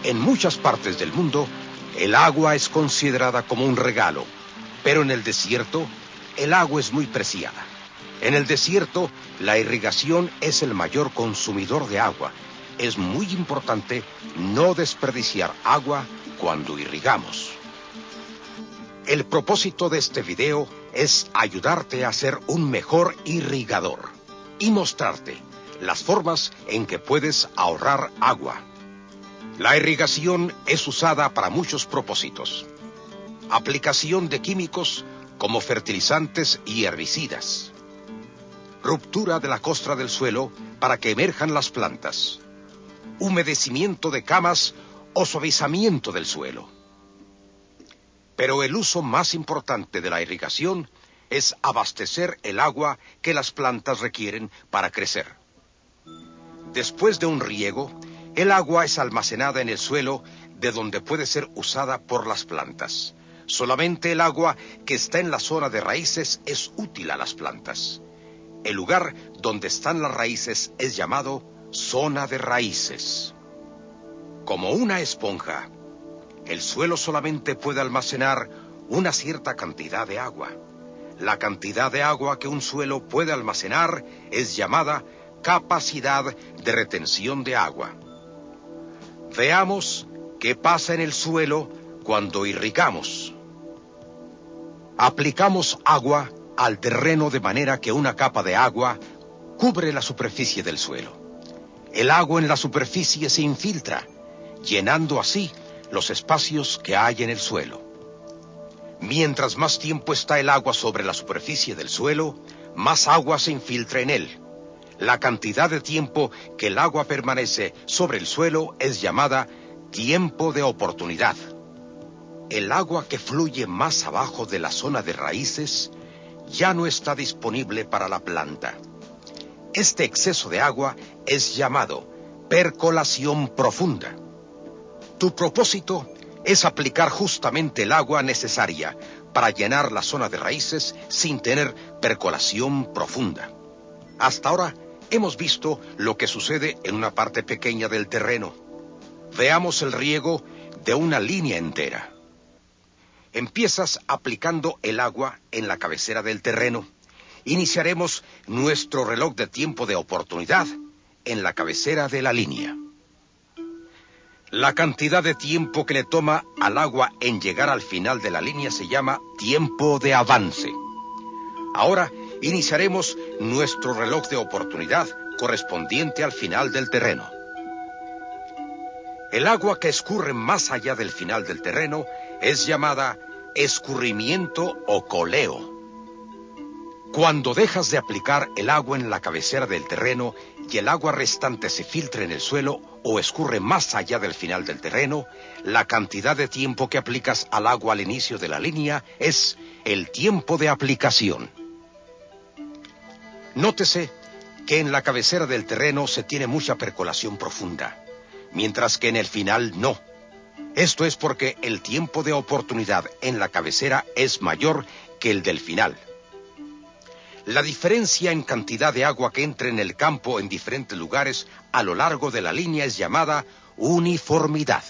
En muchas partes del mundo, el agua es considerada como un regalo, pero en el desierto, el agua es muy preciada. En el desierto, la irrigación es el mayor consumidor de agua. Es muy importante no desperdiciar agua cuando irrigamos. El propósito de este video es ayudarte a ser un mejor irrigador y mostrarte las formas en que puedes ahorrar agua. La irrigación es usada para muchos propósitos. Aplicación de químicos como fertilizantes y herbicidas. Ruptura de la costra del suelo para que emerjan las plantas. Humedecimiento de camas o suavizamiento del suelo. Pero el uso más importante de la irrigación es abastecer el agua que las plantas requieren para crecer. Después de un riego, el agua es almacenada en el suelo de donde puede ser usada por las plantas. Solamente el agua que está en la zona de raíces es útil a las plantas. El lugar donde están las raíces es llamado zona de raíces. Como una esponja, el suelo solamente puede almacenar una cierta cantidad de agua. La cantidad de agua que un suelo puede almacenar es llamada capacidad de retención de agua. Veamos qué pasa en el suelo cuando irrigamos. Aplicamos agua al terreno de manera que una capa de agua cubre la superficie del suelo. El agua en la superficie se infiltra, llenando así los espacios que hay en el suelo. Mientras más tiempo está el agua sobre la superficie del suelo, más agua se infiltra en él. La cantidad de tiempo que el agua permanece sobre el suelo es llamada tiempo de oportunidad. El agua que fluye más abajo de la zona de raíces ya no está disponible para la planta. Este exceso de agua es llamado percolación profunda. Tu propósito es aplicar justamente el agua necesaria para llenar la zona de raíces sin tener percolación profunda. Hasta ahora hemos visto lo que sucede en una parte pequeña del terreno. Veamos el riego de una línea entera. Empiezas aplicando el agua en la cabecera del terreno. Iniciaremos nuestro reloj de tiempo de oportunidad en la cabecera de la línea. La cantidad de tiempo que le toma al agua en llegar al final de la línea se llama tiempo de avance. Ahora iniciaremos nuestro reloj de oportunidad correspondiente al final del terreno. El agua que escurre más allá del final del terreno es llamada escurrimiento o coleo. Cuando dejas de aplicar el agua en la cabecera del terreno y el agua restante se filtra en el suelo o escurre más allá del final del terreno, la cantidad de tiempo que aplicas al agua al inicio de la línea es el tiempo de aplicación. Nótese que en la cabecera del terreno se tiene mucha percolación profunda, mientras que en el final no. Esto es porque el tiempo de oportunidad en la cabecera es mayor que el del final. La diferencia en cantidad de agua que entra en el campo en diferentes lugares a lo largo de la línea es llamada uniformidad.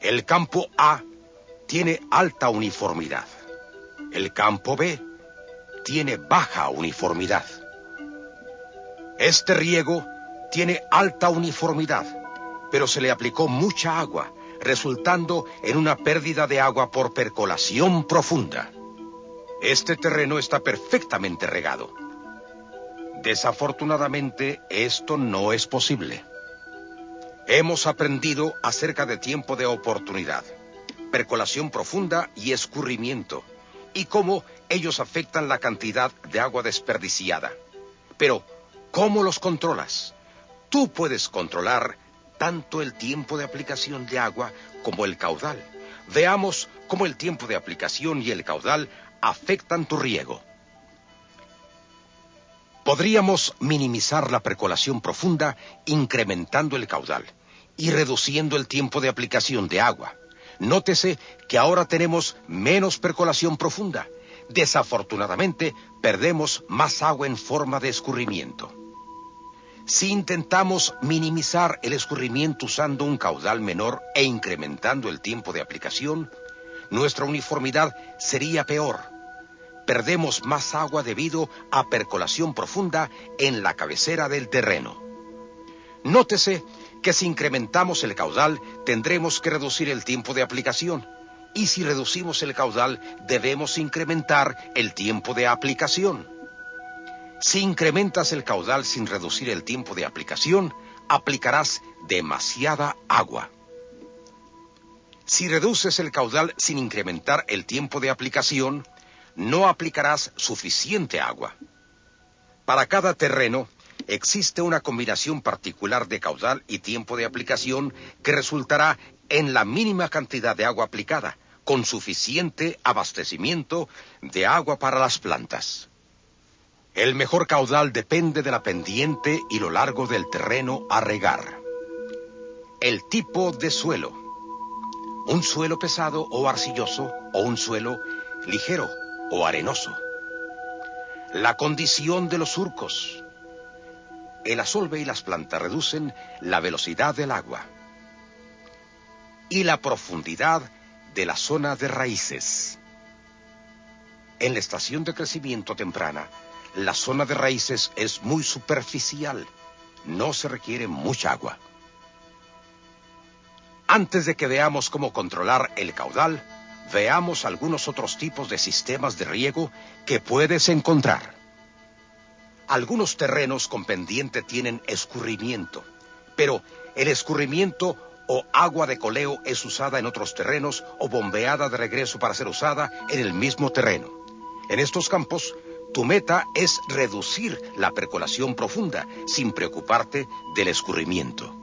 El campo A tiene alta uniformidad. El campo B tiene baja uniformidad. Este riego tiene alta uniformidad, pero se le aplicó mucha agua, resultando en una pérdida de agua por percolación profunda. Este terreno está perfectamente regado. Desafortunadamente, esto no es posible. Hemos aprendido acerca de tiempo de oportunidad, percolación profunda y escurrimiento, y cómo ellos afectan la cantidad de agua desperdiciada. Pero, ¿cómo los controlas? Tú puedes controlar tanto el tiempo de aplicación de agua como el caudal. Veamos cómo el tiempo de aplicación y el caudal afectan tu riego. Podríamos minimizar la percolación profunda incrementando el caudal y reduciendo el tiempo de aplicación de agua. Nótese que ahora tenemos menos percolación profunda. Desafortunadamente, perdemos más agua en forma de escurrimiento. Si intentamos minimizar el escurrimiento usando un caudal menor e incrementando el tiempo de aplicación, nuestra uniformidad sería peor. Perdemos más agua debido a percolación profunda en la cabecera del terreno. Nótese que si incrementamos el caudal, tendremos que reducir el tiempo de aplicación. Y si reducimos el caudal, debemos incrementar el tiempo de aplicación. Si incrementas el caudal sin reducir el tiempo de aplicación, aplicarás demasiada agua. Si reduces el caudal sin incrementar el tiempo de aplicación, no aplicarás suficiente agua. Para cada terreno, existe una combinación particular de caudal y tiempo de aplicación que resultará en la mínima cantidad de agua aplicada, con suficiente abastecimiento de agua para las plantas. El mejor caudal depende de la pendiente y lo largo del terreno a regar. El tipo de suelo. Un suelo pesado o arcilloso o un suelo ligero o arenoso. La condición de los surcos. El asolve y las plantas reducen la velocidad del agua. Y la profundidad de la zona de raíces. En la estación de crecimiento temprana, la zona de raíces es muy superficial. No se requiere mucha agua. Antes de que veamos cómo controlar el caudal, veamos algunos otros tipos de sistemas de riego que puedes encontrar. Algunos terrenos con pendiente tienen escurrimiento, pero el escurrimiento o agua de coleo es usada en otros terrenos o bombeada de regreso para ser usada en el mismo terreno. En estos campos, tu meta es reducir la percolación profunda sin preocuparte del escurrimiento.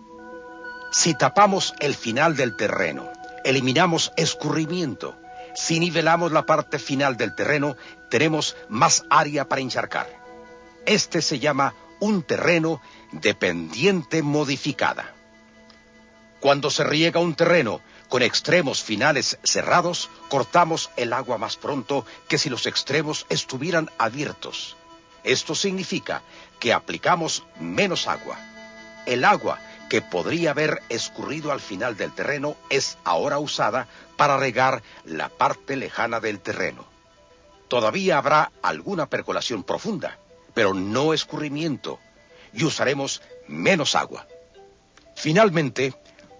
Si tapamos el final del terreno, eliminamos escurrimiento. Si nivelamos la parte final del terreno, tenemos más área para encharcar. Este se llama un terreno de pendiente modificada. Cuando se riega un terreno con extremos finales cerrados, cortamos el agua más pronto que si los extremos estuvieran abiertos. Esto significa que aplicamos menos agua. El agua que podría haber escurrido al final del terreno es ahora usada para regar la parte lejana del terreno. Todavía habrá alguna percolación profunda, pero no escurrimiento, y usaremos menos agua. Finalmente,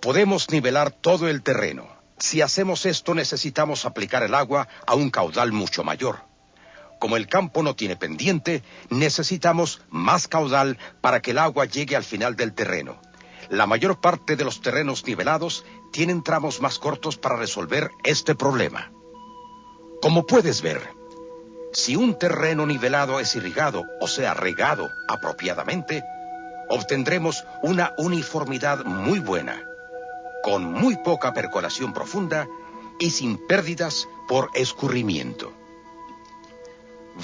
podemos nivelar todo el terreno. Si hacemos esto, necesitamos aplicar el agua a un caudal mucho mayor. Como el campo no tiene pendiente, necesitamos más caudal para que el agua llegue al final del terreno. La mayor parte de los terrenos nivelados tienen tramos más cortos para resolver este problema. Como puedes ver, si un terreno nivelado es irrigado, o sea, regado apropiadamente, obtendremos una uniformidad muy buena, con muy poca percolación profunda y sin pérdidas por escurrimiento.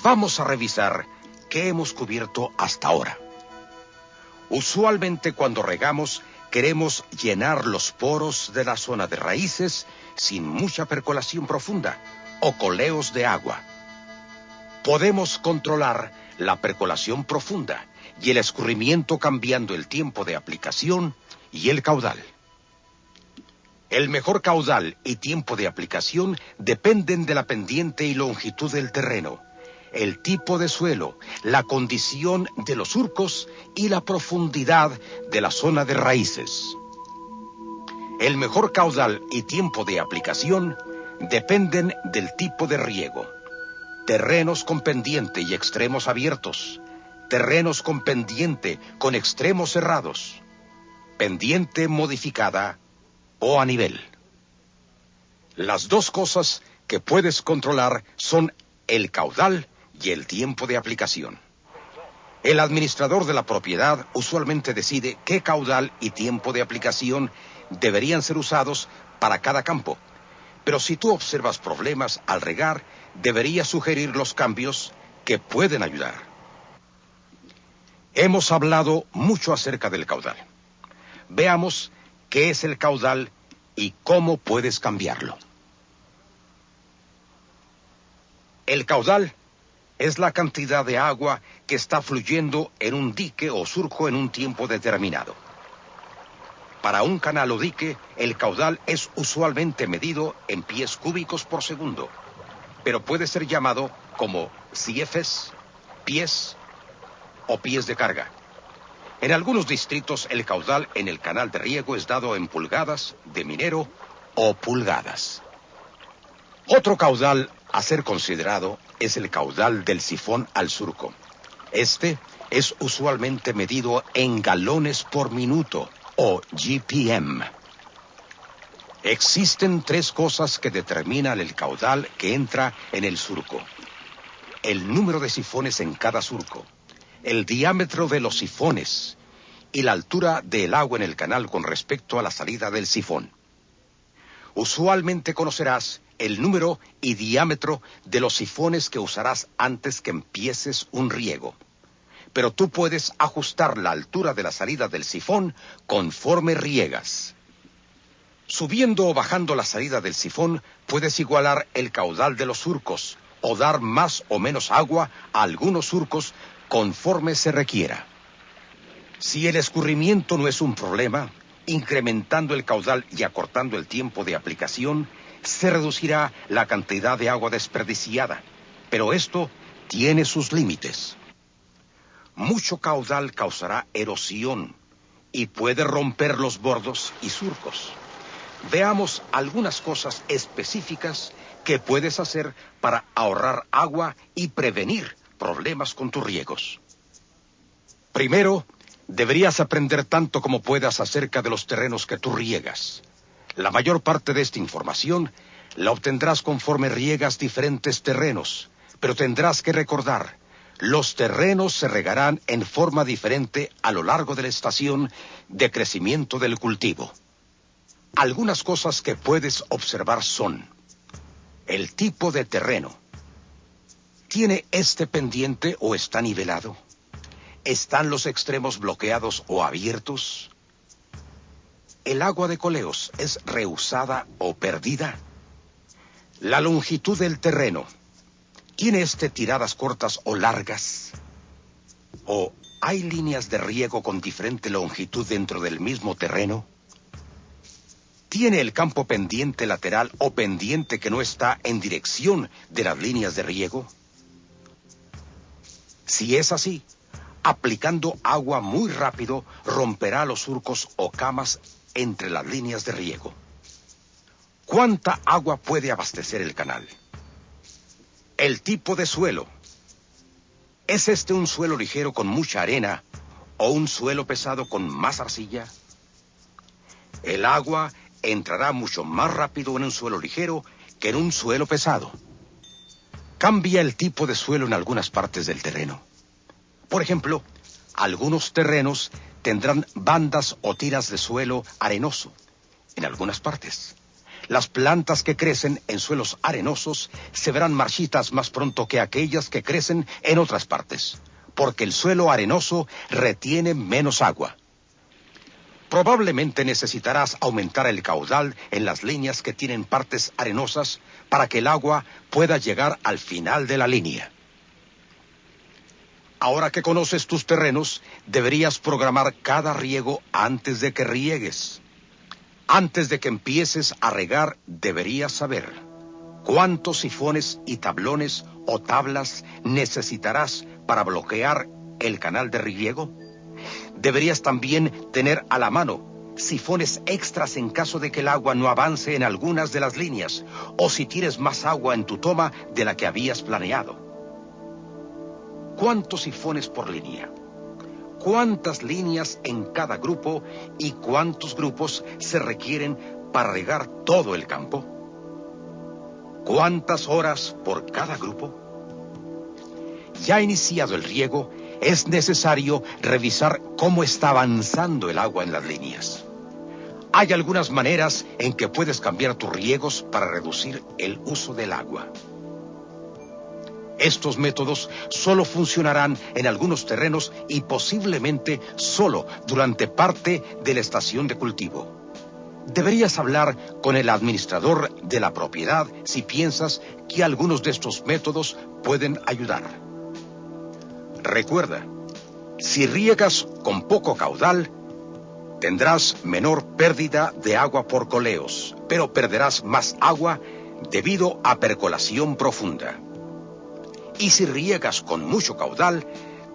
Vamos a revisar qué hemos cubierto hasta ahora. Usualmente cuando regamos queremos llenar los poros de la zona de raíces sin mucha percolación profunda o coleos de agua. Podemos controlar la percolación profunda y el escurrimiento cambiando el tiempo de aplicación y el caudal. El mejor caudal y tiempo de aplicación dependen de la pendiente y longitud del terreno, el tipo de suelo, la condición de los surcos y la profundidad de la zona de raíces. El mejor caudal y tiempo de aplicación dependen del tipo de riego. Terrenos con pendiente y extremos abiertos. Terrenos con pendiente con extremos cerrados. Pendiente modificada o a nivel. Las dos cosas que puedes controlar son el caudal y el tiempo de aplicación. El administrador de la propiedad usualmente decide qué caudal y tiempo de aplicación deberían ser usados para cada campo. Pero si tú observas problemas al regar, deberías sugerir los cambios que pueden ayudar. Hemos hablado mucho acerca del caudal. Veamos qué es el caudal y cómo puedes cambiarlo. El caudal es la cantidad de agua que está fluyendo en un dique o surco en un tiempo determinado. Para un canal o dique, el caudal es usualmente medido en pies cúbicos por segundo, pero puede ser llamado como CFs, pies o pies de carga. En algunos distritos, el caudal en el canal de riego es dado en pulgadas de minero o pulgadas. Otro caudal a ser considerado es el caudal del sifón al surco. Este es usualmente medido en galones por minuto o GPM. Existen 3 cosas que determinan el caudal que entra en el surco: el número de sifones en cada surco, el diámetro de los sifones y la altura del agua en el canal con respecto a la salida del sifón. Usualmente conocerás el número y diámetro de los sifones que usarás antes que empieces un riego, pero tú puedes ajustar la altura de la salida del sifón conforme riegas. Subiendo o bajando la salida del sifón, puedes igualar el caudal de los surcos o dar más o menos agua a algunos surcos conforme se requiera. Si el escurrimiento no es un problema, incrementando el caudal y acortando el tiempo de aplicación, se reducirá la cantidad de agua desperdiciada, pero esto tiene sus límites. Mucho caudal causará erosión y puede romper los bordos y surcos. Veamos algunas cosas específicas que puedes hacer para ahorrar agua y prevenir problemas con tus riegos. Primero, deberías aprender tanto como puedas acerca de los terrenos que tú riegas. La mayor parte de esta información la obtendrás conforme riegas diferentes terrenos, pero tendrás que recordar: los terrenos se regarán en forma diferente a lo largo de la estación de crecimiento del cultivo. Algunas cosas que puedes observar son: el tipo de terreno. ¿Tiene este pendiente o está nivelado? ¿Están los extremos bloqueados o abiertos? ¿El agua de coleos es reusada o perdida? La longitud del terreno. ¿Tiene tiradas cortas o largas? ¿O hay líneas de riego con diferente longitud dentro del mismo terreno? ¿Tiene el campo pendiente lateral o pendiente que no está en dirección de las líneas de riego? Si es así, aplicando agua muy rápido romperá los surcos o camas entre las líneas de riego. ¿Cuánta agua puede abastecer el canal? El tipo de suelo. ¿Es un suelo ligero con mucha arena o un suelo pesado con más arcilla? El agua entrará mucho más rápido en un suelo ligero que en un suelo pesado. Cambia el tipo de suelo en algunas partes del terreno. Por ejemplo, algunos terrenos tendrán bandas o tiras de suelo arenoso en algunas partes. Las plantas que crecen en suelos arenosos se verán marchitas más pronto que aquellas que crecen en otras partes, porque el suelo arenoso retiene menos agua. Probablemente necesitarás aumentar el caudal en las líneas que tienen partes arenosas para que el agua pueda llegar al final de la línea. Ahora que conoces tus terrenos, deberías programar cada riego antes de que riegues. Antes de que empieces a regar, deberías saber cuántos sifones y tablones o tablas necesitarás para bloquear el canal de riego. Deberías también tener a la mano sifones extras en caso de que el agua no avance en algunas de las líneas, o si tienes más agua en tu toma de la que habías planeado. ¿Cuántos sifones por línea? ¿Cuántas líneas en cada grupo y cuántos grupos se requieren para regar todo el campo? ¿Cuántas horas por cada grupo? Ya iniciado el riego, es necesario revisar cómo está avanzando el agua en las líneas. Hay algunas maneras en que puedes cambiar tus riegos para reducir el uso del agua. Estos métodos solo funcionarán en algunos terrenos y posiblemente solo durante parte de la estación de cultivo. Deberías hablar con el administrador de la propiedad si piensas que algunos de estos métodos pueden ayudar. Recuerda, si riegas con poco caudal, tendrás menor pérdida de agua por coleos, pero perderás más agua debido a percolación profunda. Y si riegas con mucho caudal,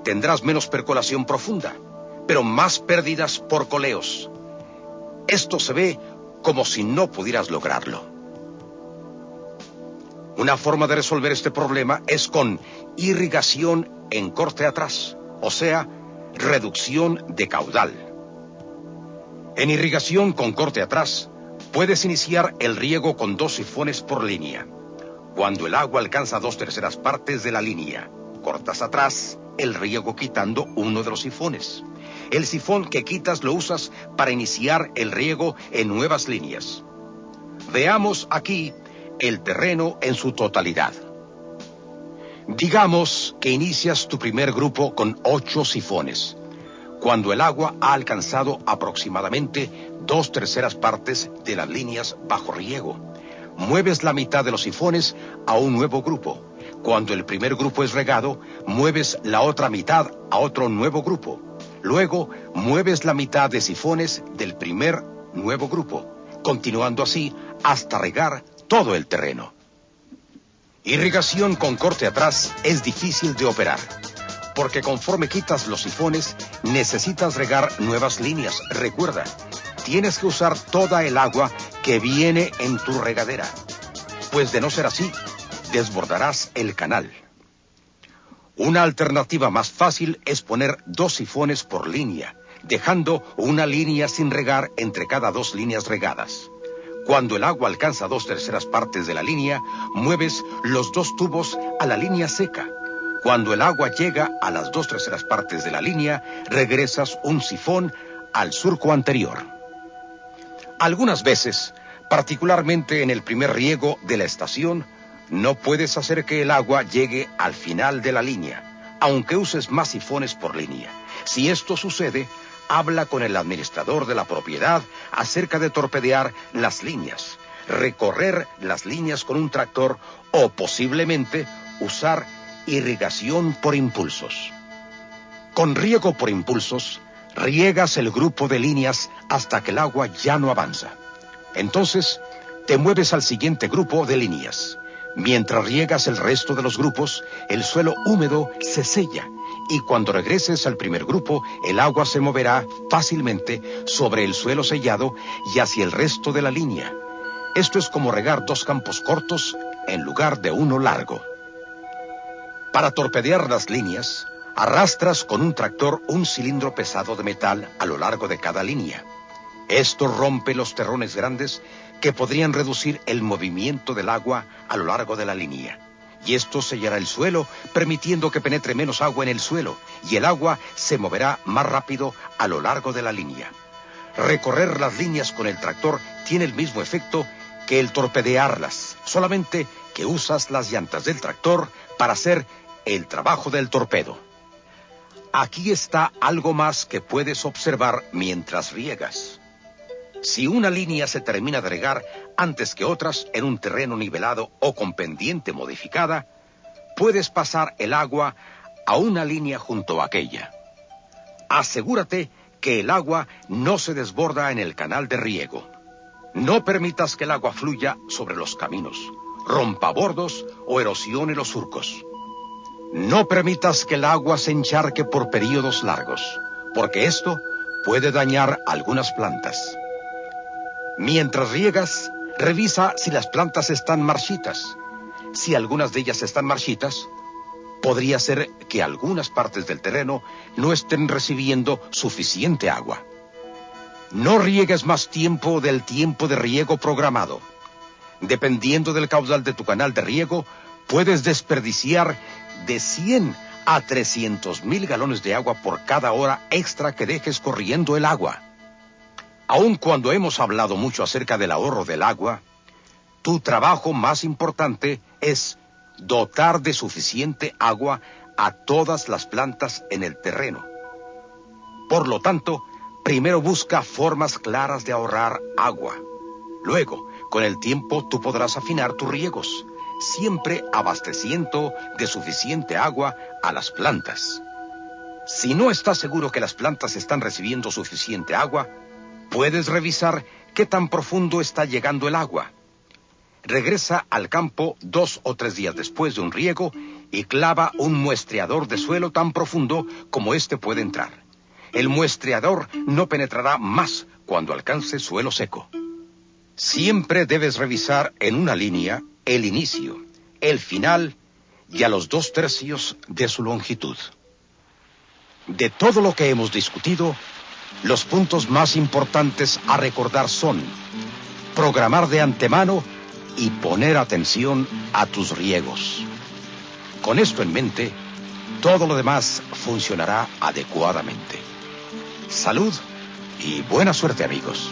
tendrás menos percolación profunda, pero más pérdidas por coleos. Esto se ve como si no pudieras lograrlo. Una forma de resolver este problema es con irrigación en corte atrás, o sea, reducción de caudal. En irrigación con corte atrás, puedes iniciar el riego con 2 sifones por línea. Cuando el agua alcanza 2/3 partes de la línea, cortas atrás el riego quitando uno de los sifones. El sifón que quitas lo usas para iniciar el riego en nuevas líneas. Veamos aquí el terreno en su totalidad. Digamos que inicias tu primer grupo con 8 sifones. Cuando el agua ha alcanzado aproximadamente 2/3 partes de las líneas bajo riego, mueves la mitad de los sifones a un nuevo grupo. Cuando el primer grupo es regado, mueves la otra mitad a otro nuevo grupo. Luego, mueves la mitad de sifones del primer nuevo grupo, continuando así hasta regar todo el terreno. Irrigación con corte atrás es difícil de operar, porque conforme quitas los sifones, necesitas regar nuevas líneas. Recuerda, tienes que usar toda el agua que viene en tu regadera, pues de no ser así, desbordarás el canal. Una alternativa más fácil es poner 2 sifones por línea, dejando una línea sin regar entre cada 2 líneas regadas. Cuando el agua alcanza 2/3 partes de la línea, mueves los 2 tubos a la línea seca. Cuando el agua llega a las 2/3 partes de la línea, regresas un sifón al surco anterior. Algunas veces, particularmente en el primer riego de la estación, no puedes hacer que el agua llegue al final de la línea, aunque uses más sifones por línea. Si esto sucede, habla con el administrador de la propiedad acerca de torpedear las líneas, recorrer las líneas con un tractor o posiblemente usar irrigación por impulsos. Con riego por impulsos, riegas el grupo de líneas hasta que el agua ya no avanza. Entonces, te mueves al siguiente grupo de líneas. Mientras riegas el resto de los grupos, el suelo húmedo se sella y cuando regreses al primer grupo, el agua se moverá fácilmente sobre el suelo sellado y hacia el resto de la línea. Esto es como regar 2 campos cortos en lugar de uno largo. Para torpedear las líneas, arrastras con un tractor un cilindro pesado de metal a lo largo de cada línea. Esto rompe los terrones grandes que podrían reducir el movimiento del agua a lo largo de la línea. Y esto sellará el suelo, permitiendo que penetre menos agua en el suelo, y el agua se moverá más rápido a lo largo de la línea. Recorrer las líneas con el tractor tiene el mismo efecto que el torpedearlas, solamente que usas las llantas del tractor para hacer el trabajo del torpedo. Aquí está algo más que puedes observar mientras riegas. Si una línea se termina de regar antes que otras en un terreno nivelado o con pendiente modificada, puedes pasar el agua a una línea junto a aquella. Asegúrate que el agua no se desborda en el canal de riego. No permitas que el agua fluya sobre los caminos, rompa bordos o erosione los surcos. No permitas que el agua se encharque por periodos largos, porque esto puede dañar algunas plantas. Mientras riegas, revisa si las plantas están marchitas. Si algunas de ellas están marchitas, podría ser que algunas partes del terreno no estén recibiendo suficiente agua. No riegues más tiempo del tiempo de riego programado. Dependiendo del caudal de tu canal de riego, puedes desperdiciar de 100 a 300,000 galones de agua por cada hora extra que dejes corriendo el agua. Aun cuando hemos hablado mucho acerca del ahorro del agua, tu trabajo más importante es dotar de suficiente agua a todas las plantas en el terreno. Por lo tanto, primero busca formas claras de ahorrar agua. Luego, con el tiempo, tú podrás afinar tus riegos, siempre abasteciendo de suficiente agua a las plantas. Si no estás seguro que las plantas están recibiendo suficiente agua, puedes revisar qué tan profundo está llegando el agua. Regresa al campo 2 o 3 días después de un riego y clava un muestreador de suelo tan profundo como éste puede entrar. El muestreador no penetrará más cuando alcance suelo seco. Siempre debes revisar en una línea el inicio, el final y a los 2/3 de su longitud. De todo lo que hemos discutido, los puntos más importantes a recordar son programar de antemano y poner atención a tus riegos. Con esto en mente, todo lo demás funcionará adecuadamente. Salud y buena suerte, amigos.